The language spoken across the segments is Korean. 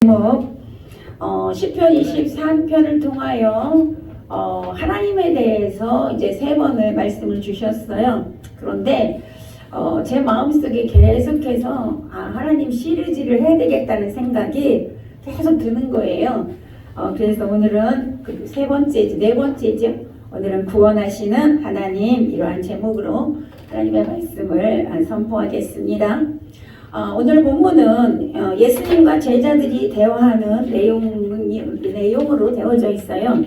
제목 시편 23편을 통하여 하나님에 대해서 이제 3번의 말씀을 주셨어요. 그런데 제 마음속에 계속해서 하나님 시리즈를 해야 되겠다는 생각이 계속 드는 거예요. 그래서 오늘은 그 네 번째죠. 오늘은 구원하시는 하나님, 이러한 제목으로 하나님의 말씀을 선포하겠습니다. 오늘 본문은 예수님과 제자들이 대화하는 내용으로 되어져 있어요.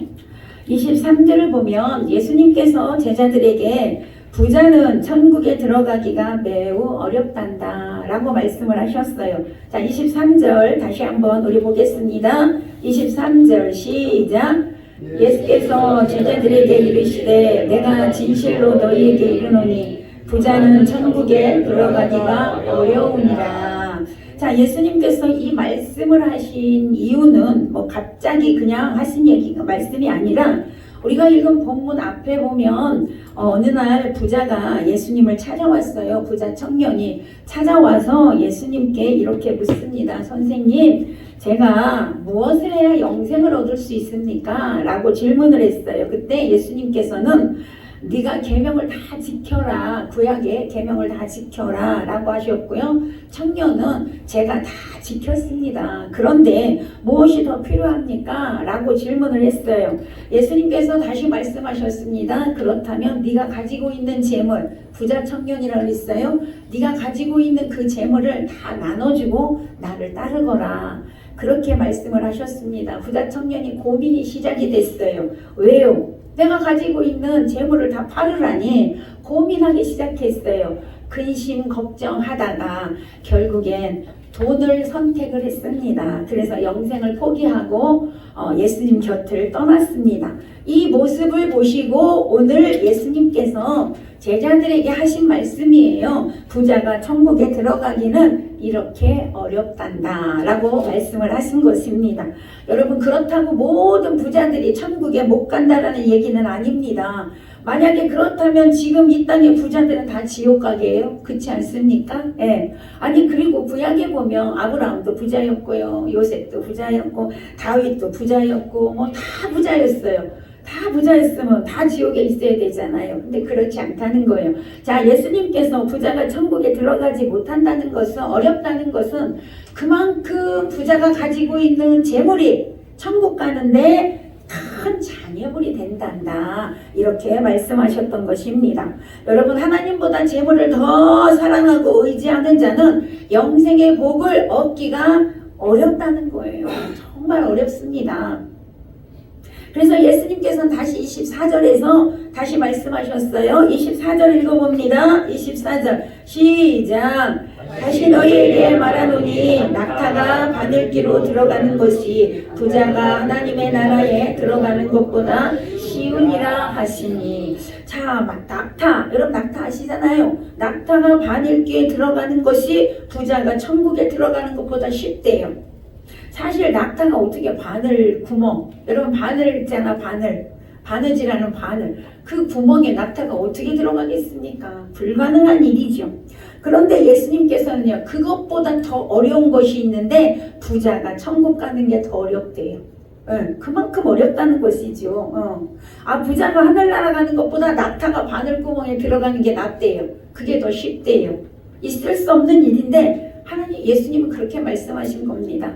23절을 보면 예수님께서 제자들에게 부자는 천국에 들어가기가 매우 어렵단다 라고 말씀을 하셨어요. 자, 23절 다시 한번 우리 보겠습니다. 23절 시작. 예수께서 제자들에게 이르시되 내가 진실로 너희에게 이르노니 부자는 천국에 들어가기가 어려우니라. 자, 예수님께서 이 말씀을 하신 이유는 갑자기 그냥 하신 말씀이 아니라 우리가 읽은 본문 앞에 보면 어느 날 부자가 예수님을 찾아왔어요. 부자 청년이 찾아와서 예수님께 이렇게 묻습니다. 선생님, 제가 무엇을 해야 영생을 얻을 수 있습니까? 라고 질문을 했어요. 그때 예수님께서는 네가 계명을 다 지켜라. 구약의 계명을 다 지켜라 라고 하셨고요. 청년은 제가 다 지켰습니다. 그런데 무엇이 더 필요합니까? 라고 질문을 했어요. 예수님께서 다시 말씀하셨습니다. 그렇다면 네가 가지고 있는 재물, 부자 청년이라고 했어요. 네가 가지고 있는 그 재물을 다 나눠주고 나를 따르거라. 그렇게 말씀을 하셨습니다. 부자 청년이 고민이 시작이 됐어요. 왜요? 내가 가지고 있는 재물을 다 팔으라니 고민하기 시작했어요. 근심 걱정하다가 결국엔 돈을 선택을 했습니다. 그래서 영생을 포기하고 예수님 곁을 떠났습니다. 이 모습을 보시고 오늘 예수님께서 제자들에게 하신 말씀이에요. 부자가 천국에 들어가기는 이렇게 어렵단다 라고 말씀을 하신 것입니다. 여러분, 그렇다고 모든 부자들이 천국에 못 간다라는 얘기는 아닙니다. 만약에 그렇다면 지금 이 땅의 부자들은 다 지옥 가게예요. 그렇지 않습니까? 예. 아니, 그리고 구약에 보면 아브라함도 부자였고요, 요셉도 부자였고, 다윗도 부자였고, 다 부자였어요. 다 부자였으면 다 지옥에 있어야 되잖아요. 근데 그렇지 않다는 거예요. 자, 예수님께서 부자가 천국에 들어가지 못한다는 것은, 어렵다는 것은 그만큼 부자가 가지고 있는 재물이 천국 가는데 큰 장애물이 된단다. 이렇게 말씀하셨던 것입니다. 여러분, 하나님보다 재물을 더 사랑하고 의지하는 자는 영생의 복을 얻기가 어렵다는 거예요. 정말 어렵습니다. 그래서 예수님께서는 다시 24절에서 다시 말씀하셨어요. 24절 읽어봅니다. 24절 시작. 다시 너희에게 말하노니 낙타가 바늘기로 들어가는 것이 부자가 하나님의 나라에 들어가는 것보다 쉬우니라 하시니. 자, 낙타, 여러분 낙타 아시잖아요. 낙타가 바늘기에 들어가는 것이 부자가 천국에 들어가는 것보다 쉽대요. 사실 낙타가 어떻게 바늘 구멍, 여러분 바늘 있잖아, 바느질하는 바늘, 그 구멍에 낙타가 어떻게 들어가겠습니까? 불가능한 일이죠. 그런데 예수님께서는요, 그것보다 더 어려운 것이 있는데 부자가 천국 가는 게 더 어렵대요. 그만큼 어렵다는 것이죠. 부자가 하늘나라 가는 것보다 낙타가 바늘구멍에 들어가는 게 낫대요. 그게 더 쉽대요. 있을 수 없는 일인데 예수님은 그렇게 말씀하신 겁니다.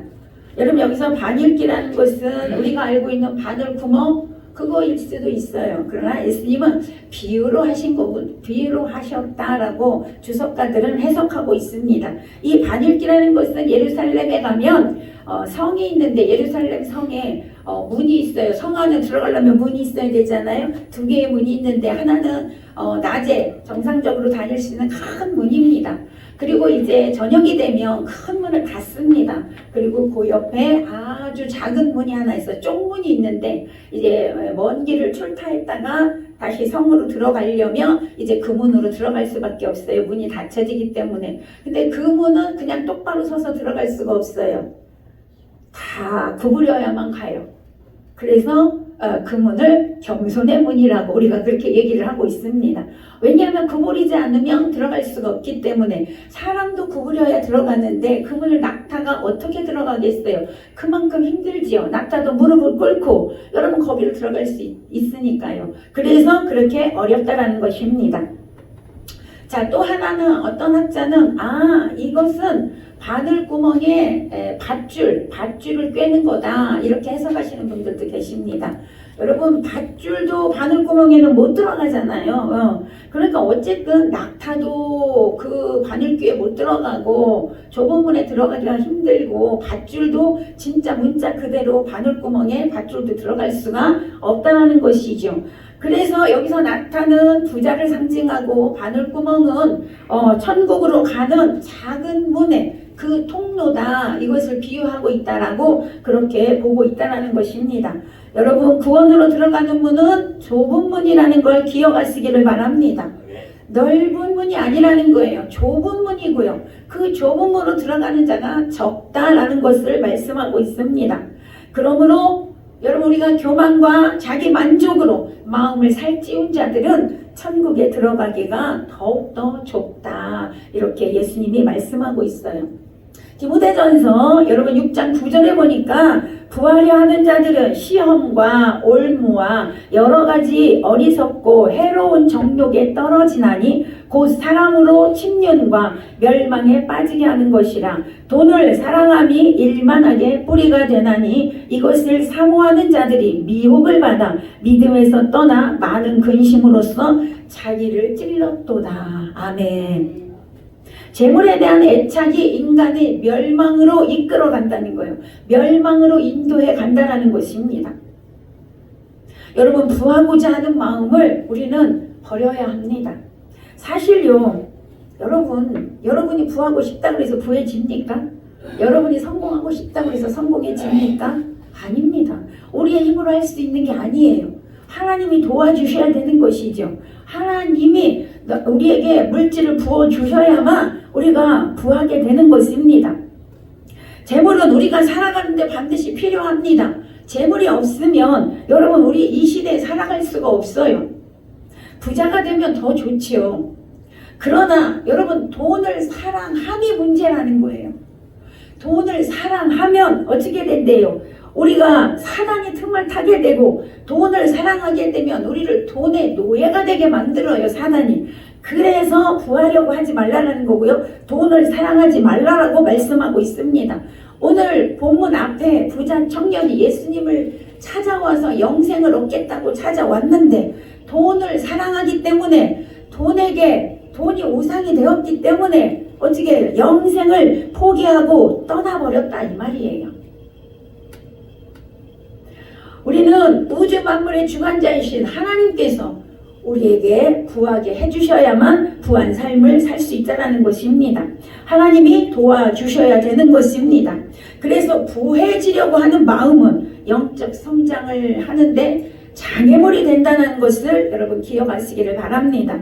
여러분, 여기서 바늘기라는 것은 우리가 알고 있는 바늘구멍 그거일 수도 있어요. 그러나 예수님은 비유로 하신 거고, 비유로 하셨다라고 주석가들은 해석하고 있습니다. 이 바늘기라는 것은 예루살렘에 가면 성이 있는데, 예루살렘 성에 문이 있어요. 성 안에 들어가려면 문이 있어야 되잖아요. 2개의 문이 있는데 하나는 낮에 정상적으로 다닐 수 있는 큰 문입니다. 그리고 이제 저녁이 되면 큰 문을 닫습니다. 그리고 그 옆에 아주 작은 문이 하나 있어요. 쪽문이 있는데 이제 먼 길을 출타했다가 다시 성으로 들어가려면 이제 그 문으로 들어갈 수밖에 없어요. 문이 닫혀지기 때문에. 근데 그 문은 그냥 똑바로 서서 들어갈 수가 없어요. 다 구부려야만 가요. 그래서 그 문을 겸손의 문이라고 우리가 그렇게 얘기를 하고 있습니다. 왜냐하면 구부리지 않으면 들어갈 수가 없기 때문에 사람도 구부려야 들어가는데 그 문을 낙타가 어떻게 들어가겠어요? 그만큼 힘들지요. 낙타도 무릎을 꿇고 여러분 거기로 들어갈 수 있으니까요. 그래서 그렇게 어렵다라는 것입니다. 자, 또 하나는 어떤 학자는 이것은 바늘구멍에 밧줄을 꿰는 거다 이렇게 해석하시는 분들도 계십니다. 여러분 밧줄도 바늘구멍에는 못 들어가잖아요. 그러니까 어쨌든 낙타도 그 바늘귀에 못 들어가고 좁은 문에 들어가기가 힘들고 밧줄도 진짜 문자 그대로 바늘구멍에 밧줄도 들어갈 수가 없다는 것이죠. 그래서 여기서 낙타는 부자를 상징하고 바늘구멍은 천국으로 가는 작은 문에 그 통로다 이것을 비유하고 있다라고 그렇게 보고 있다라는 것입니다. 여러분 구원으로 들어가는 문은 좁은 문이라는 걸 기억하시기를 바랍니다. 넓은 문이 아니라는 거예요. 좁은 문이고요. 그 좁은 문으로 들어가는 자가 적다라는 것을 말씀하고 있습니다. 그러므로 여러분 우리가 교만과 자기 만족으로 마음을 살찌운 자들은 천국에 들어가기가 더욱더 좁다 이렇게 예수님이 말씀하고 있어요. 디모데전서 여러분 6장 9절에 보니까 부하려 하는 자들은 시험과 올무와 여러가지 어리석고 해로운 정욕에 떨어지나니 곧 사랑으로 침륜과 멸망에 빠지게 하는 것이라. 돈을 사랑함이 일만하게 뿌리가 되나니 이것을 사모하는 자들이 미혹을 받아 믿음에서 떠나 많은 근심으로써 자기를 찔렀도다. 아멘. 재물에 대한 애착이 인간의 멸망으로 이끌어 간다는 거예요. 멸망으로 인도해 간다는 것입니다. 여러분 부하고자 하는 마음을 우리는 버려야 합니다. 사실요, 여러분이 부하고 싶다고 해서 부해집니까? 여러분이 성공하고 싶다고 해서 성공해집니까? 아닙니다. 우리의 힘으로 할 수 있는 게 아니에요. 하나님이 도와주셔야 되는 것이죠. 하나님이 우리에게 물질을 부어주셔야만 우리가 부하게 되는 것입니다. 재물은 우리가 살아가는데 반드시 필요합니다. 재물이 없으면 여러분 우리 이 시대에 살아갈 수가 없어요. 부자가 되면 더 좋지요. 그러나 여러분 돈을 사랑함이 문제라는 거예요. 돈을 사랑하면 어떻게 된대요? 우리가 사단의 틈을 타게 되고 돈을 사랑하게 되면 우리를 돈의 노예가 되게 만들어요. 사단이. 그래서 부하려고 하지 말라는 거고요. 돈을 사랑하지 말라라고 말씀하고 있습니다. 오늘 본문 앞에 부자 청년이 예수님을 찾아와서 영생을 얻겠다고 찾아왔는데 돈을 사랑하기 때문에 돈이 우상이 되었기 때문에 어떻게 영생을 포기하고 떠나버렸다 이 말이에요. 우리는 우주 만물의 주관자이신 하나님께서 우리에게 구하게 해주셔야만 부한 삶을 살 수 있다는 것입니다. 하나님이 도와주셔야 되는 것입니다. 그래서 부해지려고 하는 마음은 영적 성장을 하는데 장애물이 된다는 것을 여러분 기억하시기를 바랍니다.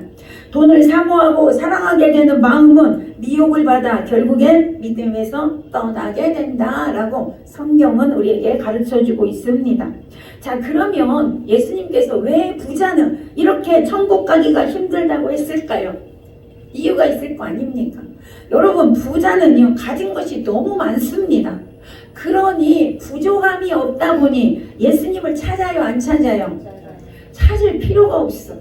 돈을 사모하고 사랑하게 되는 마음은 미혹을 받아 결국엔 믿음에서 떠나게 된다라고 성경은 우리에게 가르쳐주고 있습니다. 자, 그러면 예수님께서 왜 부자는 이렇게 천국 가기가 힘들다고 했을까요? 이유가 있을 거 아닙니까? 여러분 부자는요 가진 것이 너무 많습니다. 그러니 부족함이 없다 보니 예수님을 찾아요 안 찾아요? 찾을 필요가 없어.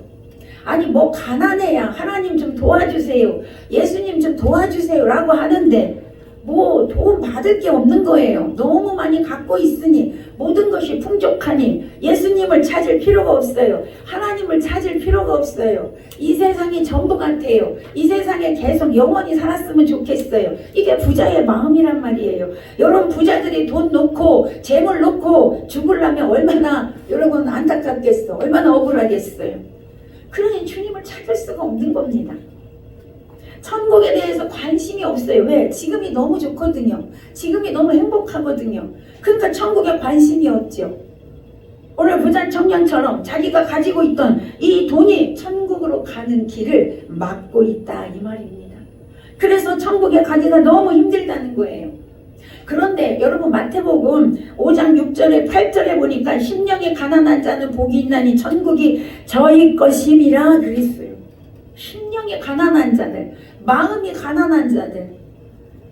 아니 뭐 가난해야 하나님 좀 도와주세요, 예수님 좀 도와주세요 라고 하는데 뭐 도움 받을 게 없는 거예요. 너무 많이 갖고 있으니 모든 것이 풍족하니 예수님을 찾을 필요가 없어요. 하나님을 찾을 필요가 없어요. 이 세상이 전부 같아요. 이 세상에 계속 영원히 살았으면 좋겠어요. 이게 부자의 마음이란 말이에요. 여러분 부자들이 돈 놓고 재물 놓고 죽으려면 얼마나 여러분 안타깝겠어. 얼마나 억울하겠어요. 그러니 주님을 찾을 수가 없는 겁니다. 천국에 대해서 관심이 없어요. 왜? 지금이 너무 좋거든요. 지금이 너무 행복하거든요. 그러니까 천국에 관심이 없죠. 오늘 부자 청년처럼 자기가 가지고 있던 이 돈이 천국으로 가는 길을 막고 있다 이 말입니다. 그래서 천국에 가기가 너무 힘들다는 거예요. 그런데 여러분 마태복음 5장 6절에 8절에 보니까 심령이 가난한 자는 복이 있나니 천국이 저희 것임이라 그랬어요. 심령이 가난한 자들, 마음이 가난한 자들,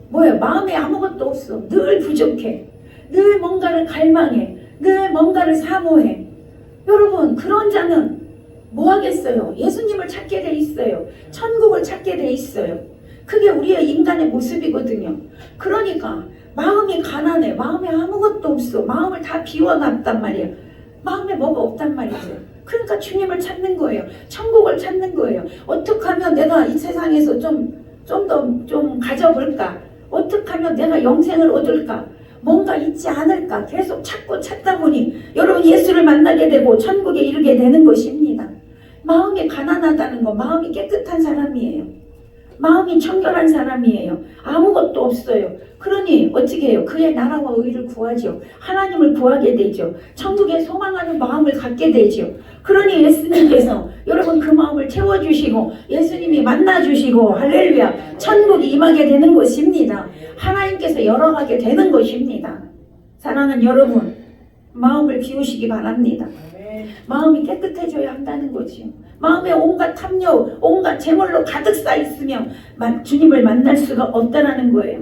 뭐예요? 마음에 아무것도 없어. 늘 부족해. 늘 뭔가를 갈망해. 늘 뭔가를 사모해. 여러분 그런 자는 뭐 하겠어요? 예수님을 찾게 돼 있어요. 천국을 찾게 돼 있어요. 그게 우리의 인간의 모습이거든요. 그러니까 마음이 가난해. 마음에 아무것도 없어. 마음을 다 비워놨단 말이에요. 마음에 뭐가 없단 말이죠. 그러니까 주님을 찾는 거예요. 천국을 찾는 거예요. 어떻게 하면 내가 이 세상에서 좀 더 가져볼까? 어떻게 하면 내가 영생을 얻을까? 뭔가 있지 않을까? 계속 찾다 보니 여러분 예수를 만나게 되고 천국에 이르게 되는 것입니다. 마음이 가난하다는 거, 마음이 깨끗한 사람이에요. 마음이 청결한 사람이에요. 아무것도 없어요. 그러니 어떻게 해요? 그의 나라와 의를 구하죠. 하나님을 구하게 되죠. 천국에 소망하는 마음을 갖게 되죠. 그러니 예수님께서 여러분 그 마음을 채워주시고 예수님이 만나주시고 할렐루야 천국이 임하게 되는 것입니다. 하나님께서 열어가게 되는 것입니다. 사랑하는 여러분 마음을 비우시기 바랍니다. 마음이 깨끗해져야 한다는 거지요. 마음에 온갖 탐욕, 온갖 재물로 가득 차 있으면 주님을 만날 수가 없다라는 거예요.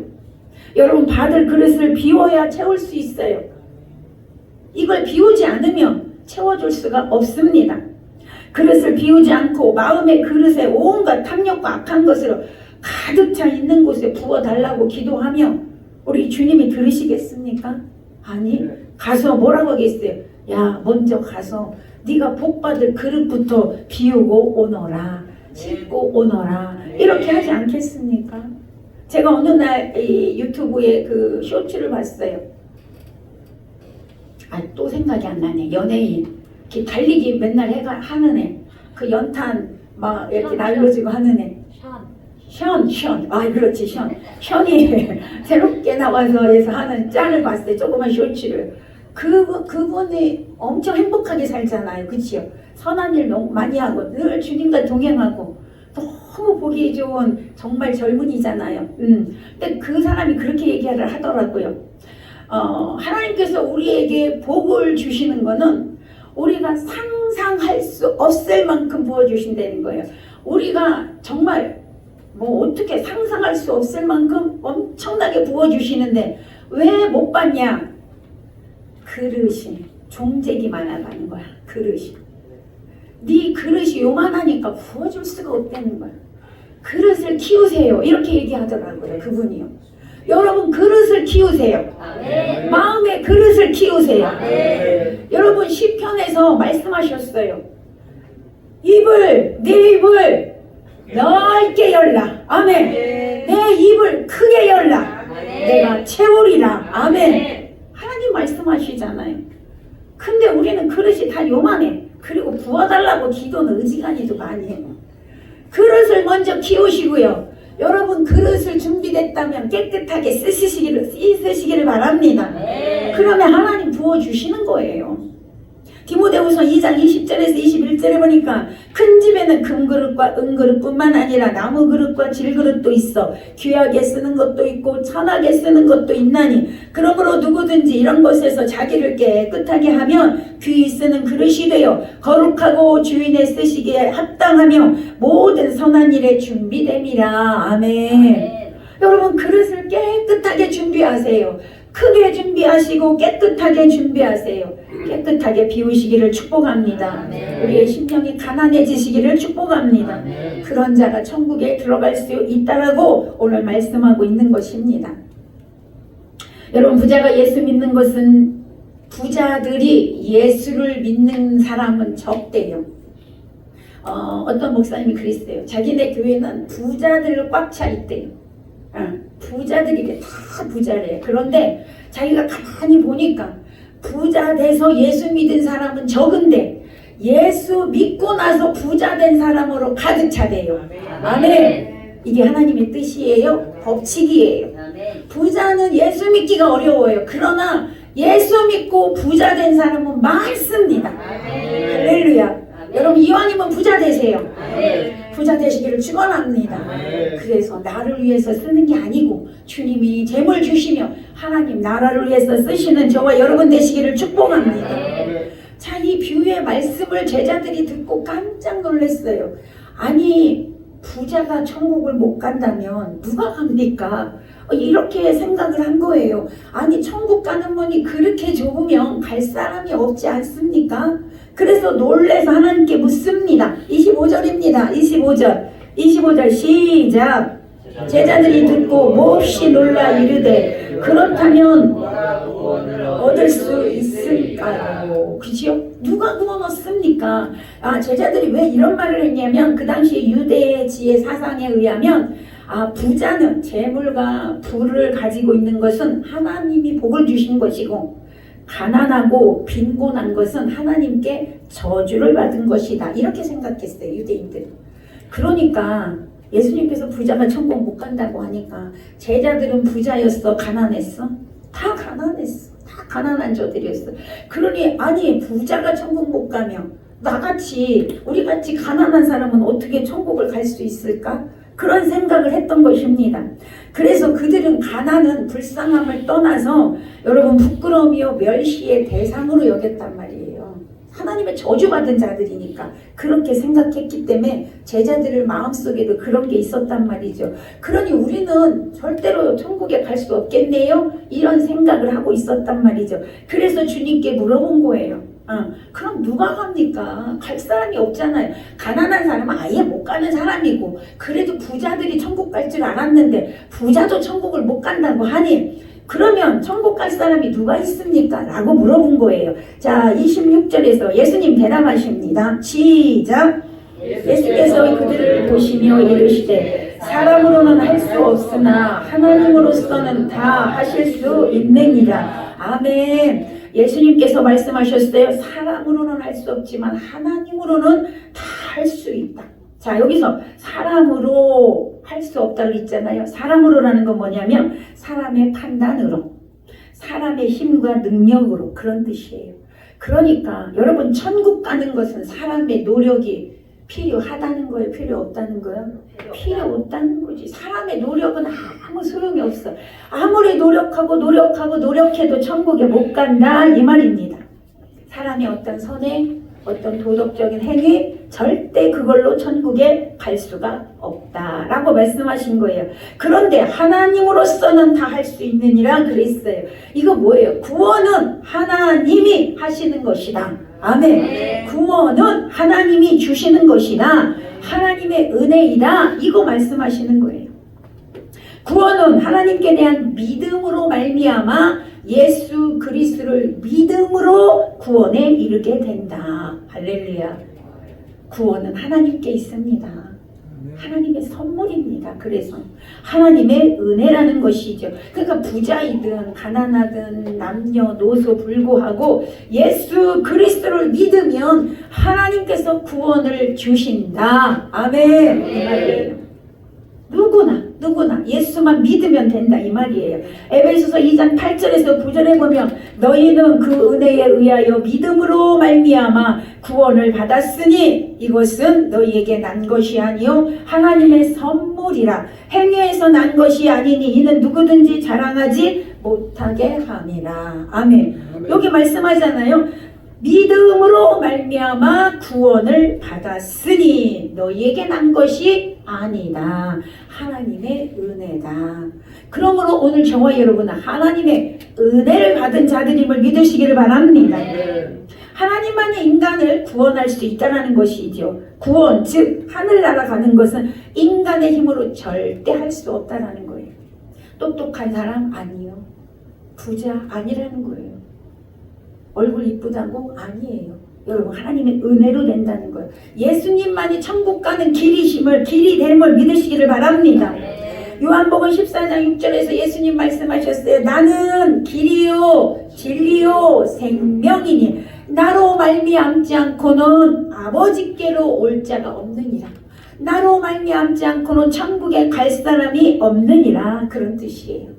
여러분 받을 그릇을 비워야 채울 수 있어요. 이걸 비우지 않으면 채워줄 수가 없습니다. 그릇을 비우지 않고 마음의 그릇에 온갖 탐욕과 악한 것으로 가득 차 있는 곳에 부어달라고 기도하면 우리 주님이 들으시겠습니까? 아니 가서 뭐라고 하겠어요? 야 먼저 가서 네가 복받을 그릇부터 비우고 오너라 씻고 오너라 이렇게 하지 않겠습니까? 제가 어느 날 이 유튜브에 그 쇼츠를 봤어요. 또 생각이 안 나네. 연예인 달리기 맨날 하는 애, 그 연탄 막 이렇게 날려주고 하는 애. 션. 아 그렇지 션이 새롭게 나와서 해서 하는 짤을 봤어요. 조그만 쇼츠를. 그분이 엄청 행복하게 살잖아요. 그치요? 선한 일 너무 많이 하고 늘 주님과 동행하고 너무 보기 좋은 정말 젊은이잖아요. 근데 그 사람이 그렇게 얘기를 하더라고요. 하나님께서 우리에게 복을 주시는 거는 우리가 상상할 수 없을 만큼 부어주신다는 거예요. 우리가 정말 뭐 어떻게 상상할 수 없을 만큼 엄청나게 부어주시는데 왜 못 받냐? 그릇이 종재기만 하다는 거야. 그릇이. 네 그릇이 요만하니까 부어줄 수가 없다는 거야. 그릇을 키우세요. 이렇게 얘기하더라고요. 그분이요. 여러분 그릇을 키우세요. 아멘. 마음의 그릇을 키우세요. 아멘. 여러분 시편에서 말씀하셨어요. 내 입을 넓게 열라. 아멘. 내 입을 크게 열라. 내가 채우리라. 아멘. 하나님 말씀하시잖아요. 근데 우리는 그릇이 다 요만해. 그리고 부어달라고 기도는 어지간히도 많이 해요. 그릇을 먼저 키우시고요. 여러분 그릇을 준비됐다면 깨끗하게 씻으시기를 바랍니다. 그러면 하나님 부어주시는 거예요. 디모데후서 2장 20절에서 21절에 보니까 큰 집에는 금그릇과 은그릇뿐만 아니라 나무그릇과 질그릇도 있어 귀하게 쓰는 것도 있고 천하게 쓰는 것도 있나니 그러므로 누구든지 이런 것에서 자기를 깨끗하게 하면 귀히 쓰는 그릇이 되어 거룩하고 주인의 쓰시기에 합당하며 모든 선한 일에 준비됨이라. 아멘. 여러분 그릇을 깨끗하게 준비하세요. 크게 준비하시고 깨끗하게 준비하세요. 깨끗하게 비우시기를 축복합니다. 우리의 심령이 가난해지시기를 축복합니다. 그런 자가 천국에 들어갈 수 있다라고 오늘 말씀하고 있는 것입니다. 여러분 부자가 예수 믿는 것은 부자들이 예수를 믿는 사람은 적대요. 어떤 목사님이 그랬어요. 자기네 교회는 부자들로 꽉 차 있대요. 부자들이 다 부자래요. 그런데 자기가 가만히 보니까 부자 돼서 예수 믿은 사람은 적은데 예수 믿고 나서 부자 된 사람으로 가득 차대요. 아멘. 이게 하나님의 뜻이에요? 법칙이에요. 부자는 예수 믿기가 어려워요. 그러나 예수 믿고 부자 된 사람은 많습니다. 할렐루야. 여러분 이왕이면 부자 되세요. 네. 부자 되시기를 축원합니다. 그래서 나를 위해서 쓰는 게 아니고 주님이 재물 주시며 하나님 나라를 위해서 쓰시는 저와 여러분 되시기를 축복합니다. 자, 이 비유의 말씀을 제자들이 듣고 깜짝 놀랐어요. 아니 부자가 천국을 못 간다면 누가 갑니까? 이렇게 생각을 한 거예요. 아니 천국 가는 문이 그렇게 좁으면 갈 사람이 없지 않습니까? 그래서 놀래서 하나님께 묻습니다. 25절입니다. 25절 시작. 제자들이 듣고 몹시 놀라 이르되 그렇다면 얻을 수 있을까요? 그죠? 누가 구원 얻습니까? 제자들이 왜 이런 말을 했냐면 그 당시 유대의 지혜 사상에 의하면 부자는 재물과 부를 가지고 있는 것은 하나님이 복을 주신 것이고 가난하고 빈곤한 것은 하나님께 저주를 받은 것이다. 이렇게 생각했어요. 유대인들은. 그러니까 예수님께서 부자가 천국 못 간다고 하니까 제자들은 부자였어? 가난했어? 다 가난했어. 다 가난한 저들이었어. 그러니 아니 부자가 천국 못 가면 나같이 우리같이 가난한 사람은 어떻게 천국을 갈 수 있을까? 그런 생각을 했던 것입니다. 그래서 그들은 가난은 불쌍함을 떠나서 여러분 부끄러움이요 멸시의 대상으로 여겼단 말이에요. 하나님의 저주받은 자들이니까 그렇게 생각했기 때문에 제자들의 마음속에도 그런 게 있었단 말이죠. 그러니 우리는 절대로 천국에 갈 수 없겠네요? 이런 생각을 하고 있었단 말이죠. 그래서 주님께 물어본 거예요. 그럼 누가 갑니까? 갈 사람이 없잖아요. 가난한 사람은 아예 못 가는 사람이고 그래도 부자들이 천국 갈 줄 알았는데 부자도 천국을 못 간다고 하니 그러면 천국 갈 사람이 누가 있습니까? 라고 물어본 거예요. 자, 26절에서 예수님 대답하십니다. 시작. 예수께서 그들을 보시며 이르시되 사람으로는 할 수 없으나 하나님으로서는 다 하실 수 있느니라. 아멘. 예수님께서 말씀하셨어요. 사람으로는 할 수 없지만 하나님으로는 다 할 수 있다. 자, 여기서 사람으로 할 수 없다고 했잖아요. 사람으로라는 건 뭐냐면 사람의 판단으로, 사람의 힘과 능력으로 그런 뜻이에요. 그러니까 여러분 천국 가는 것은 사람의 노력이 필요하다는 거예요? 필요 없다는 거예요? 필요 없다는 거지. 사람의 노력은 아무 소용이 없어. 아무리 노력해도 천국에 못 간다 이 말입니다. 사람의 어떤 선행, 어떤 도덕적인 행위 절대 그걸로 천국에 갈 수가 없다라고 말씀하신 거예요. 그런데 하나님으로서는 다 할 수 있느니라 그랬어요. 이거 뭐예요? 구원은 하나님이 하시는 것이다. 아멘. 구원은 하나님이 주시는 것이다. 하나님의 은혜이다. 이거 말씀하시는 거예요. 구원은 하나님께 대한 믿음으로 말미암아 예수 그리스도를 믿음으로 구원에 이르게 된다. 할렐루야. 구원은 하나님께 있습니다. 하나님의 선물입니다. 그래서 하나님의 은혜라는 것이죠. 그러니까 부자이든 가난하든 남녀노소 불구하고 예수 그리스도를 믿으면 하나님께서 구원을 주신다. 아멘. 이 말이에요. 누구나 예수만 믿으면 된다 이 말이에요. 에베소서 2장 8절에서 9절에 보면 너희는 그 은혜에 의하여 믿음으로 말미암아 구원을 받았으니 이것은 너희에게 난 것이 아니요 하나님의 선물이라. 행위에서 난 것이 아니니 이는 누구든지 자랑하지 못하게 함이라. 아멘. 여기 말씀하잖아요. 믿음으로 말미암아 구원을 받았으니 너희에게 난 것이 아니다. 하나님의 은혜다. 그러므로 오늘 저와 여러분은 하나님의 은혜를 받은 자들임을 믿으시기를 바랍니다. 하나님만이 인간을 구원할 수 있다는 것이죠. 구원, 즉 하늘나라 가는 것은 인간의 힘으로 절대 할 수 없다는 거예요. 똑똑한 사람 아니요. 부자 아니라는 거예요. 얼굴 이쁘다고? 아니에요. 여러분 하나님의 은혜로 된다는 거예요. 예수님만이 천국 가는 길이 됨을 믿으시기를 바랍니다. 요한복음 14장 6절에서 예수님 말씀하셨어요. 나는 길이요 진리요 생명이니 나로 말미암지 않고는 아버지께로 올 자가 없느니라. 나로 말미암지 않고는 천국에 갈 사람이 없느니라. 그런 뜻이에요.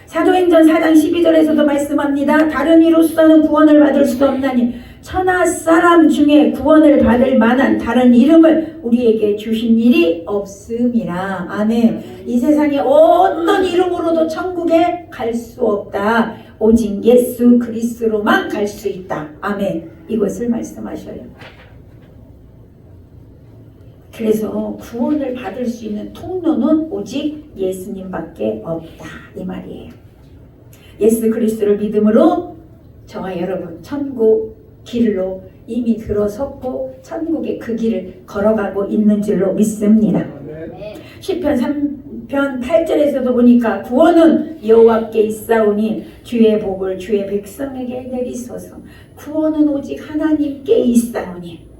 사도행전 4장 12절에서도 말씀합니다. 다른 이로서는 구원을 받을 수 없나니 천하 사람 중에 구원을 받을 만한 다른 이름을 우리에게 주신 일이 없음이라. 아멘. 이 세상에 어떤 이름으로도 천국에 갈 수 없다. 오직 예수 그리스도로만 갈 수 있다. 아멘. 이것을 말씀하셔요. 그래서 구원을 받을 수 있는 통로는 오직 예수님밖에 없다. 이 말이에요. 예수 그리스도를 믿음으로 저와 여러분 천국 길로 이미 들어섰고 천국의 그 길을 걸어가고 있는 줄로 믿습니다. 시편 3편 8절에서도 보니까 구원은 여호와께 있사오니 주의 복을 주의 백성에게 내리소서. 구원은 오직 하나님께 있사오니.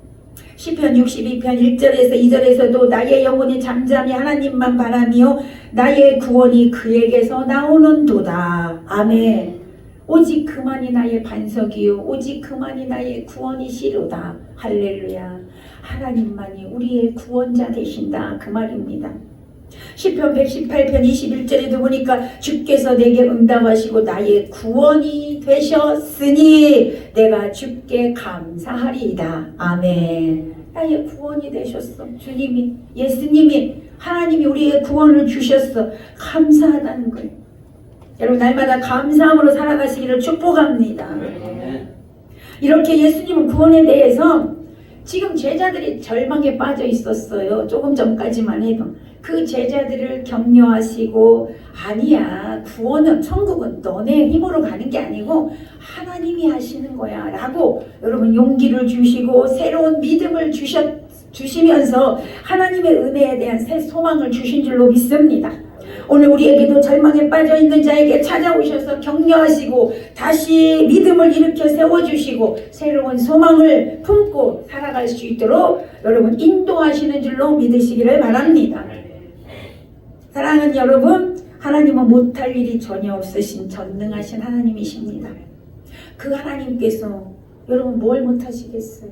시편 62편 1절에서 2절에서도 나의 영혼이 잠잠히 하나님만 바라며 나의 구원이 그에게서 나오는도다. 아멘. 오직 그만이 나의 반석이요 오직 그만이 나의 구원이시로다. 할렐루야. 하나님만이 우리의 구원자 되신다. 그 말입니다. 시편 118편 21절에도 보니까 주께서 내게 응답하시고 나의 구원이 되셨으니 내가 주께 감사하리이다. 아멘. 나의 구원이 되셨어. 주님이, 예수님이, 하나님이 우리의 구원을 주셨어. 감사하다는 거예요. 여러분 날마다 감사함으로 살아가시기를 축복합니다. 이렇게 예수님은 구원에 대해서 지금 제자들이 절망에 빠져 있었어요. 조금 전까지만 해도. 그 제자들을 격려하시고 아니야 구원은 천국은 너네 힘으로 가는 게 아니고 하나님이 하시는 거야 라고 여러분 용기를 주시고 새로운 믿음을 주시면서 하나님의 은혜에 대한 새 소망을 주신 줄로 믿습니다. 오늘 우리에게도 절망에 빠져있는 자에게 찾아오셔서 격려하시고 다시 믿음을 일으켜 세워주시고 새로운 소망을 품고 살아갈 수 있도록 여러분 인도하시는 줄로 믿으시기를 바랍니다. 사랑하는 여러분, 하나님은 못할 일이 전혀 없으신 전능하신 하나님이십니다. 그 하나님께서 여러분 뭘 못하시겠어요?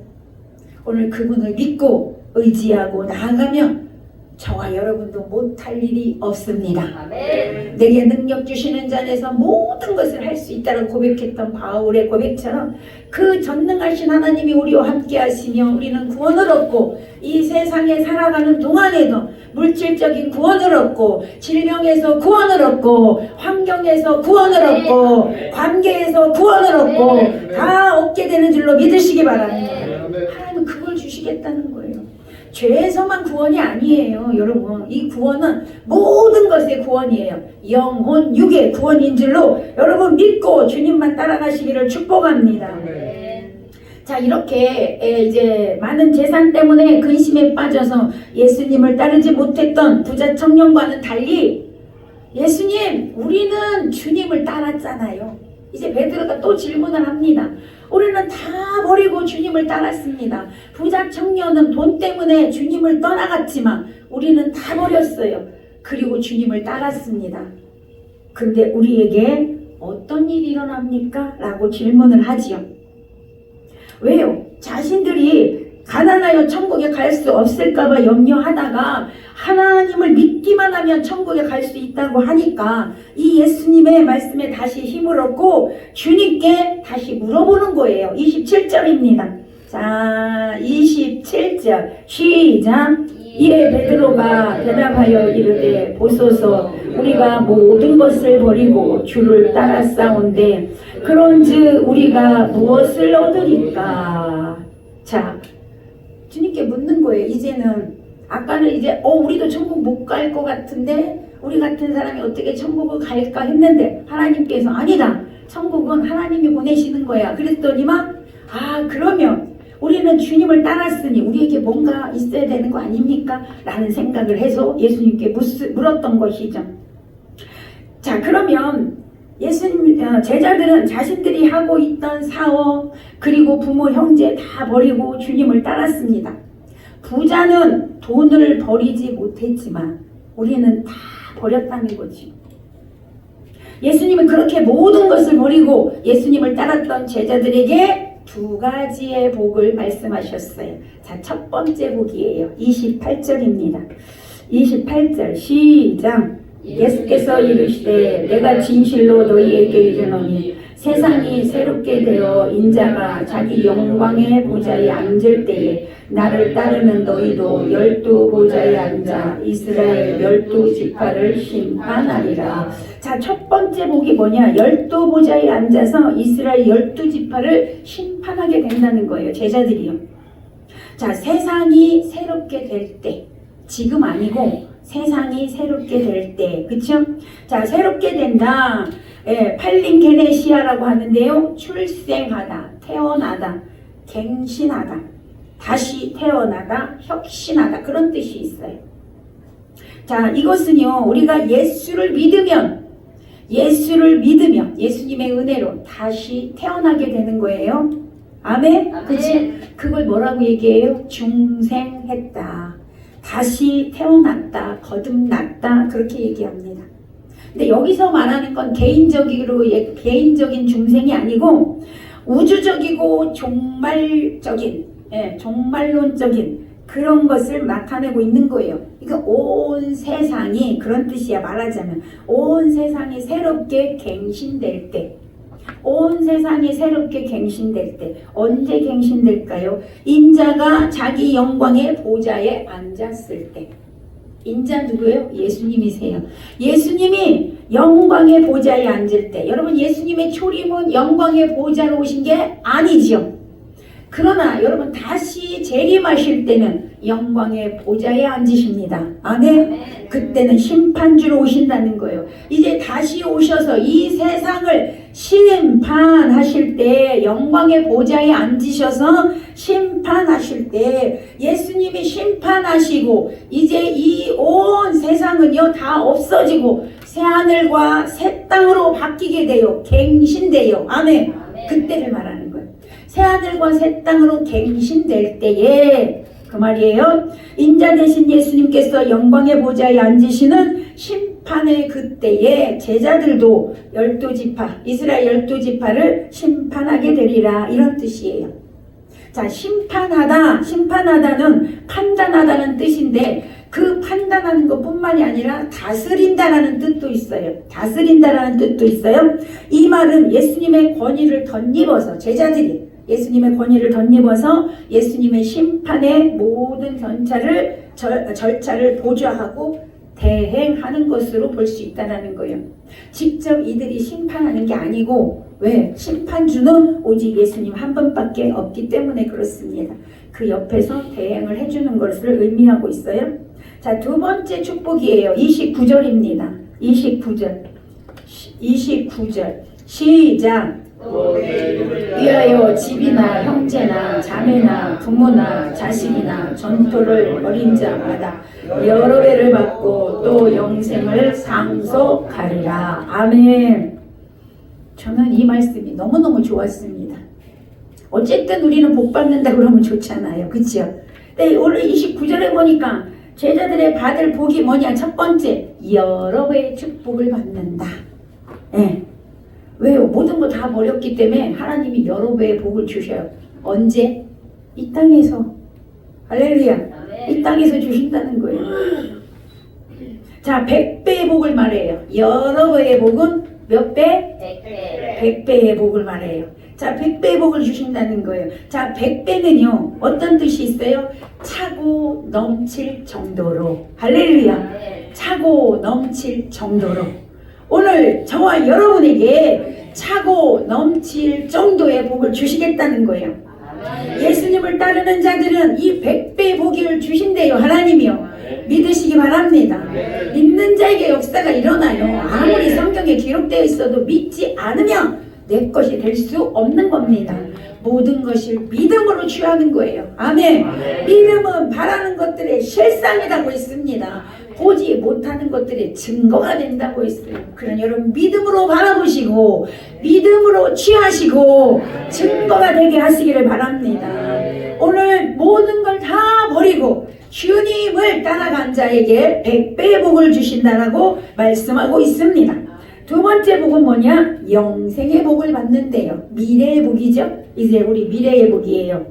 오늘 그분을 믿고 의지하고 나아가면 저와 여러분도 못할 일이 없습니다. 아멘. 내게 능력 주시는 자 안에서 모든 것을 할 수 있다고 고백했던 바울의 고백처럼 그 전능하신 하나님이 우리와 함께 하시며 우리는 구원을 얻고 이 세상에 살아가는 동안에도 물질적인 구원을 얻고 질병에서 구원을 얻고 환경에서 구원을 얻고 관계에서 구원을 얻고 다 얻게 되는 줄로 믿으시기 바랍니다. 하나님은 그걸 주시겠다는 거예요. 죄에서만 구원이 아니에요. 여러분 이 구원은 모든 것의 구원이에요. 영혼 육의 구원인 줄로 여러분 믿고 주님만 따라가시기를 축복합니다. 자 이렇게 이제 많은 재산 때문에 근심에 빠져서 예수님을 따르지 못했던 부자 청년과는 달리 예수님 우리는 주님을 따랐잖아요. 이제 베드로가 또 질문을 합니다. 우리는 다 버리고 주님을 따랐습니다. 부자 청년은 돈 때문에 주님을 떠나갔지만 우리는 다 버렸어요. 그리고 주님을 따랐습니다. 근데 우리에게 어떤 일이 일어납니까? 라고 질문을 하지요. 왜요? 자신들이 가난하여 천국에 갈 수 없을까봐 염려하다가 하나님을 믿기만 하면 천국에 갈 수 있다고 하니까 이 예수님의 말씀에 다시 힘을 얻고 주님께 다시 물어보는 거예요. 27절입니다. 자 27절 시작. 이에 베드로가 대답하여 이르되 보소서 우리가 모든 것을 버리고 주를 따랐사온데 그런즉 우리가 무엇을 얻으리까? 자 주님께 묻는 거예요. 이제는 아까는 이제 우리도 천국 못 갈 것 같은데 우리 같은 사람이 어떻게 천국을 갈까 했는데 하나님께서 아니다. 천국은 하나님이 보내시는 거야. 그랬더니만 그러면 우리는 주님을 따랐으니 우리에게 뭔가 있어야 되는 거 아닙니까? 라는 생각을 해서 예수님께 물었던 것이죠. 자 그러면 예수님 제자들은 자신들이 하고 있던 사업 그리고 부모 형제 다 버리고 주님을 따랐습니다. 부자는 돈을 버리지 못했지만 우리는 다 버렸다는 거지. 예수님은 그렇게 모든 것을 버리고 예수님을 따랐던 제자들에게 두 가지의 복을 말씀하셨어요. 자, 첫 번째 복이에요. 28절입니다. 28절 시작. 예수께서 이르시되 내가 진실로 너희에게 이르노니 세상이 새롭게 되어 인자가 자기 영광의 보좌에 앉을 때에 나를 따르는 너희도 12 보좌에 앉아 이스라엘 12 지파를 심판하리라. 자, 첫 번째 복이 뭐냐? 12 보좌에 앉아서 이스라엘 12 지파를 심판하게 된다는 거예요. 제자들이요. 자, 세상이 새롭게 될 때, 지금 아니고 세상이 새롭게 될 때, 그쵸? 자, 새롭게 된다. 예, 팔린게네시아라고 하는데요. 출생하다, 태어나다, 갱신하다, 다시 태어나다, 혁신하다, 그런 뜻이 있어요. 자, 이것은요, 우리가 예수를 믿으면 예수님의 은혜로 다시 태어나게 되는 거예요. 아멘? 그치? 그걸 뭐라고 얘기해요? 중생했다, 다시 태어났다, 거듭났다, 그렇게 얘기합니다. 근데 여기서 말하는 건 개인적인 중생이 아니고 우주적이고 종말적인, 종말론적인 그런 것을 나타내고 있는 거예요. 그러니까 온 세상이, 그런 뜻이야. 말하자면 온 세상이 새롭게 갱신될 때, 온 세상이 새롭게 갱신될 때, 언제 갱신될까요? 인자가 자기 영광의 보좌에 앉았을 때. 인자 누구예요? 예수님이세요. 예수님이 영광의 보좌에 앉을 때, 여러분 예수님의 초림은 영광의 보좌로 오신 게 아니죠. 그러나 여러분 다시 재림하실 때는 영광의 보좌에 앉으십니다. 아멘. 그때는 심판주로 오신다는 거예요. 이제 다시 오셔서 이 세상을 심판하실 때, 영광의 보좌에 앉으셔서 심판하실 때, 예수님이 심판하시고 이제 이 온 세상은요 다 없어지고 새 하늘과 새 땅으로 바뀌게 돼요. 갱신돼요. 아멘. 그때를 말하는 거예요. 새 하늘과 새 땅으로 갱신될 때에, 그 말이에요. 인자 되신 예수님께서 영광의 보좌에 앉으시는 심판의 그때에 제자들도 12지파, 이스라엘 12지파를 심판하게 되리라, 이런 뜻이에요. 자, 심판하다는 판단하다는 뜻인데, 그 판단하는 것뿐만이 아니라 다스린다라는 뜻도 있어요. 다스린다라는 뜻도 있어요. 이 말은 예수님의 권위를 덧입어서, 제자들이 예수님의 권위를 덧입어서 예수님의 심판의 모든 절차를 보좌하고 대행하는 것으로 볼 수 있다는 거예요. 직접 이들이 심판하는 게 아니고, 왜? 심판주는 오직 예수님 한 분밖에 없기 때문에 그렇습니다. 그 옆에서 대행을 해주는 것을 의미하고 있어요. 자, 두 번째 축복이에요. 29절입니다. 29절 시작. 위하여 집이나 형제나 자매나 부모나 자식이나 전토를 벌인 자마다 여러 배를 받고 또 영생을 상속하리라. 아멘. 저는 이 말씀이 너무너무 좋았습니다. 어쨌든 우리는 복 받는다 그러면 좋잖아요. 그렇죠? 근데 오늘 29절에 보니까 제자들의 받을 복이 뭐냐? 첫 번째, 여러 배의 축복을 받는다. 네. 왜요? 모든 거 다 버렸기 때문에 하나님이 여러 배의 복을 주셔요. 언제? 이 땅에서. 할렐루야. 이 땅에서 주신다는 거예요. 자, 100배의 복을 말해요. 여러 배의 복은 몇 배? 100배. 100배의 복을 말해요. 자, 100배의 복을 주신다는 거예요. 자, 100배는요 어떤 뜻이 있어요? 차고 넘칠 정도로. 할렐루야. 차고 넘칠 정도로. 오늘 저와 여러분에게 차고 넘칠 정도의 복을 주시겠다는 거예요. 예수님을 따르는 자들은 이 100배의 복을 주신대요. 하나님이요. 믿으시기 바랍니다. 믿는 자에게 역사가 일어나요. 아무리 성경에 기록되어 있어도 믿지 않으면 내 것이 될 수 없는 겁니다. 모든 것을 믿음으로 취하는 거예요. 아멘. 믿음은 바라는 것들의 실상이라고 있습니다. 보지 못하는 것들의 증거가 된다고 했어요. 그러니 여러분 믿음으로 바라보시고 믿음으로 취하시고 증거가 되게 하시기를 바랍니다. 오늘 모든 걸 다 버리고 주님을 따라간 자에게 100배의 복을 주신다라고 말씀하고 있습니다. 두 번째 복은 뭐냐? 영생의 복을 받는데요. 미래의 복이죠. 이제 우리 미래의 복이에요.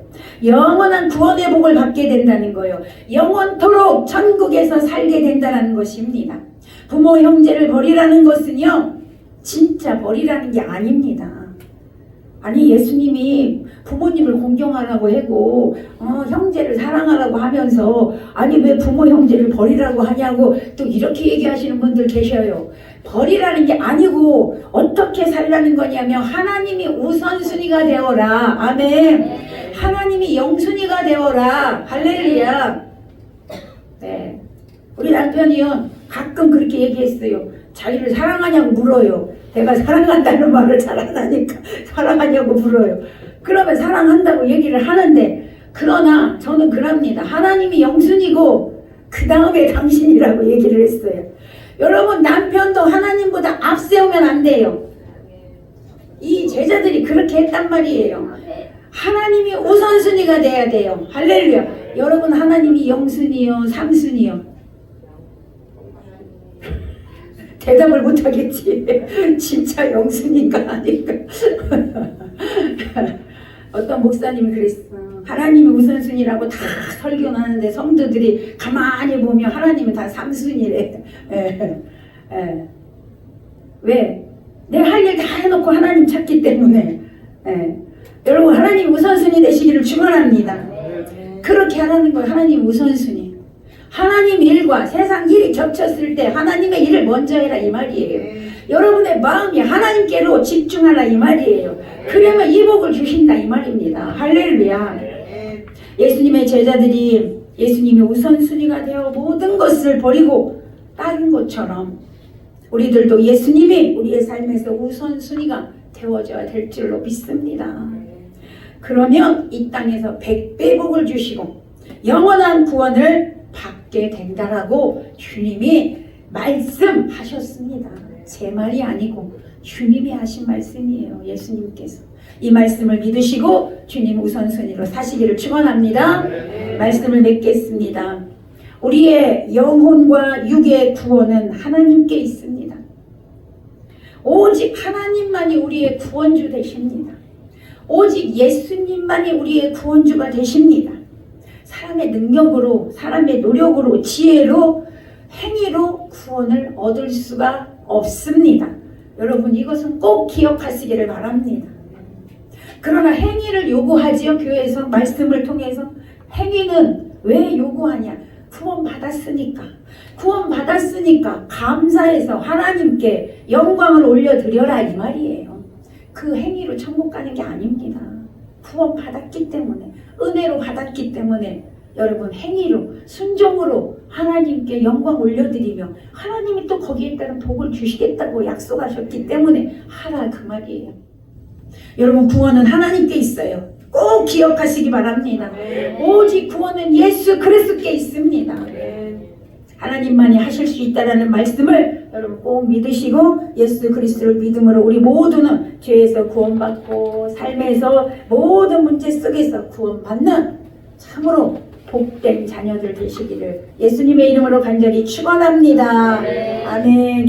영원한 구원의 복을 받게 된다는 거예요. 영원토록 천국에서 살게 된다는 것입니다. 부모 형제를 버리라는 것은요 진짜 버리라는 게 아닙니다. 아니 예수님이 부모님을 공경하라고 하고 형제를 사랑하라고 하면서 아니 왜 부모 형제를 버리라고 하냐고 또 이렇게 얘기하시는 분들 계셔요. 버리라는 게 아니고 어떻게 살라는 거냐면 하나님이 우선순위가 되어라. 아멘. 하나님이 영순위가 되어라. 할렐루야. 네. 우리 남편이요 가끔 그렇게 얘기했어요. 자기를 사랑하냐고 물어요. 내가 사랑한다는 말을 잘 안 하니까 사랑하냐고 물어요. 그러면 사랑한다고 얘기를 하는데 그러나 저는 그럽니다. 하나님이 영순이고 그 다음에 당신이라고 얘기를 했어요. 여러분 남편도 하나님보다 앞세우면 안 돼요. 이 제자들이 그렇게 했단 말이에요. 하나님이 우선순위가 돼야 돼요. 할렐루야. 여러분 하나님이 영순이요 3순위요? 대답을 못하겠지. 진짜 영순인가 아닌가. 어떤 목사님이 그랬어. 하나님이 우선순위라고 다 설교는 하는데 성도들이 가만히 보면 하나님은 다 3순위래. 왜? 내가 할 일 다 해놓고 하나님 찾기 때문에. 여러분 하나님 우선순위 되시기를 축원합니다. 그렇게 하라는 거예요. 하나님 우선순위. 하나님 일과 세상 일이 겹쳤을 때 하나님의 일을 먼저 해라 이 말이에요. 여러분의 마음이 하나님께로 집중하라 이 말이에요. 그러면 이 복을 주신다 이 말입니다. 할렐루야. 예수님의 제자들이 예수님이 우선순위가 되어 모든 것을 버리고 따른 것처럼 우리들도 예수님이 우리의 삶에서 우선순위가 되어져야 될 줄로 믿습니다. 그러면 이 땅에서 100배 복을 주시고 영원한 구원을 받게 된다라고 주님이 말씀하셨습니다. 제 말이 아니고 주님이 하신 말씀이에요. 예수님께서 이 말씀을 믿으시고 주님 우선순위로 사시기를 축원합니다. 말씀을 맺겠습니다. 우리의 영혼과 육의 구원은 하나님께 있습니다. 오직 하나님만이 우리의 구원주 되십니다. 오직 예수님만이 우리의 구원주가 되십니다. 사람의 능력으로, 사람의 노력으로, 지혜로, 행위로 구원을 얻을 수가 없습니다. 여러분 이것은 꼭 기억하시기를 바랍니다. 그러나 행위를 요구하지요. 교회에서 말씀을 통해서 행위는 왜 요구하냐? 구원받았으니까. 구원받았으니까 감사해서 하나님께 영광을 올려드려라 이 말이에요. 그 행위로 천국 가는 게 아닙니다. 구원받았기 때문에, 은혜로 받았기 때문에 여러분 행위로, 순종으로 하나님께 영광 올려드리며 하나님이 또 거기에 따른 복을 주시겠다고 약속하셨기 때문에 하라 그 말이에요. 여러분 구원은 하나님께 있어요. 꼭 기억하시기 바랍니다. 오직 구원은 예수 그리스도께 있습니다. 하나님만이 하실 수 있다라는 말씀을 여러분 꼭 믿으시고 예수 그리스도를 믿음으로 우리 모두는 죄에서 구원받고 삶에서 모든 문제 속에서 구원받는 참으로 복된 자녀들 되시기를 예수님의 이름으로 간절히 축원합니다. 아멘.